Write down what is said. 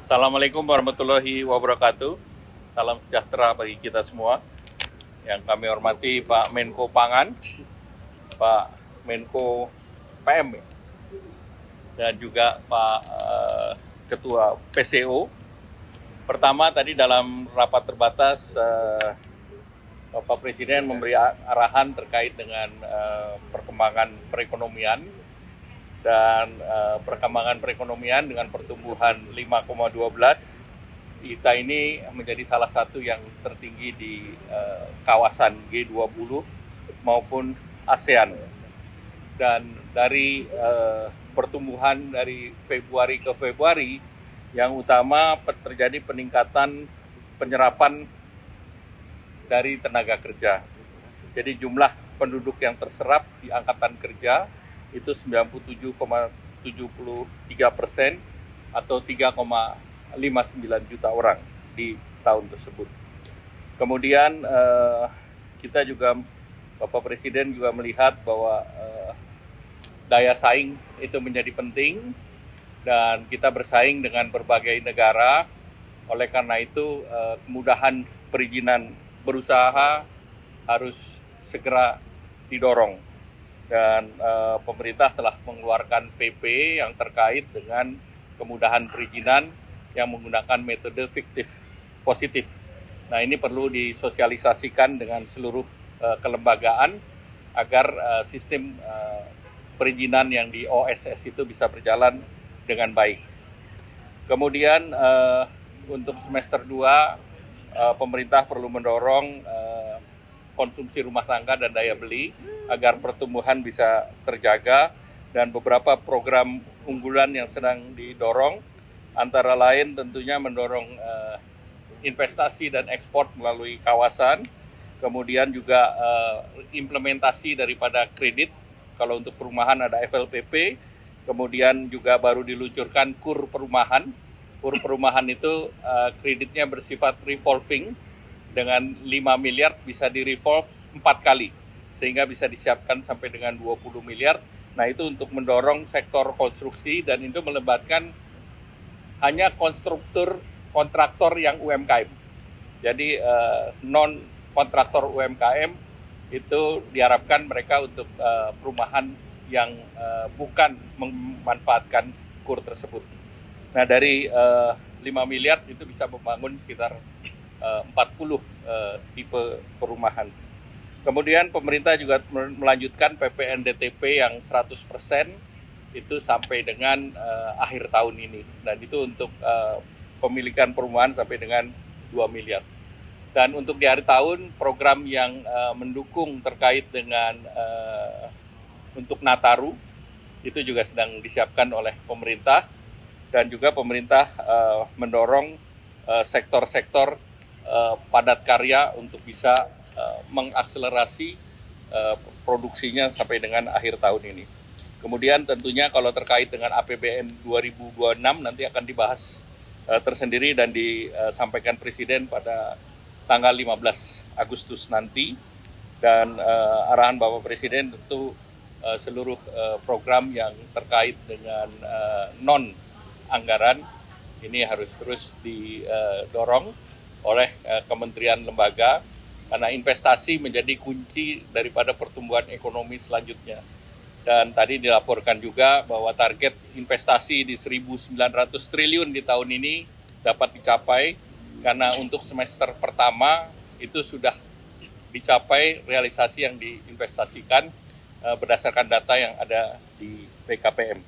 Assalamualaikum warahmatullahi wabarakatuh. Salam sejahtera bagi kita semua. Yang kami hormati Pak Menko Pangan, Pak Menko PM, dan juga Pak Ketua PCO. Pertama tadi dalam rapat terbatas Bapak Presiden memberi arahan terkait dengan perkembangan perekonomian dan perkembangan perekonomian dengan pertumbuhan 5,12 kita ini menjadi salah satu yang tertinggi di kawasan G20 maupun ASEAN. Dan dari pertumbuhan dari Februari ke Februari yang utama terjadi peningkatan penyerapan dari tenaga kerja. Jadi jumlah penduduk yang terserap di angkatan kerja itu 97,73% atau 3,59 juta orang di tahun tersebut. Kemudian kita juga, Bapak Presiden juga melihat bahwa daya saing itu menjadi penting dan kita bersaing dengan berbagai negara. Oleh karena itu kemudahan perizinan berusaha harus segera didorong. Dan pemerintah telah mengeluarkan PP yang terkait dengan kemudahan perizinan yang menggunakan metode fiktif positif. Nah, ini perlu disosialisasikan dengan seluruh kelembagaan agar sistem perizinan yang di OSS itu bisa berjalan dengan baik. Kemudian untuk semester 2 pemerintah perlu mendorong konsumsi rumah tangga dan daya beli agar pertumbuhan bisa terjaga, dan beberapa program unggulan yang sedang didorong antara lain tentunya mendorong investasi dan ekspor melalui kawasan, kemudian juga implementasi daripada kredit. Kalau untuk perumahan ada FLPP, kemudian juga baru diluncurkan KUR perumahan. KUR perumahan itu kreditnya bersifat revolving, dengan 5 miliar bisa di-revolve 4 kali, sehingga bisa disiapkan sampai dengan 20 miliar. Nah, itu untuk mendorong sektor konstruksi, dan itu melibatkan hanya kontraktor yang UMKM. Jadi non-kontraktor UMKM itu diharapkan mereka untuk perumahan yang bukan memanfaatkan KUR tersebut. Nah, dari 5 miliar itu bisa membangun sekitar 40 tipe perumahan. Kemudian pemerintah juga melanjutkan PPNDTP yang 100% itu sampai dengan akhir tahun ini. Dan itu untuk pemilikan perumahan sampai dengan 2 miliar. Dan untuk di akhir tahun, program yang mendukung terkait dengan untuk Nataru itu juga sedang disiapkan oleh pemerintah, dan juga pemerintah mendorong sektor-sektor padat karya untuk bisa mengakselerasi produksinya sampai dengan akhir tahun ini. Kemudian tentunya kalau terkait dengan APBN 2026 nanti akan dibahas tersendiri dan disampaikan Presiden pada tanggal 15 Agustus nanti. Dan arahan Bapak Presiden tentu seluruh program yang terkait dengan non-anggaran ini harus terus didorong oleh kementerian lembaga, karena investasi menjadi kunci daripada pertumbuhan ekonomi selanjutnya. Dan tadi dilaporkan juga bahwa target investasi di 1.900 triliun di tahun ini dapat dicapai, karena untuk semester pertama itu sudah dicapai realisasi yang diinvestasikan berdasarkan data yang ada di BKPM.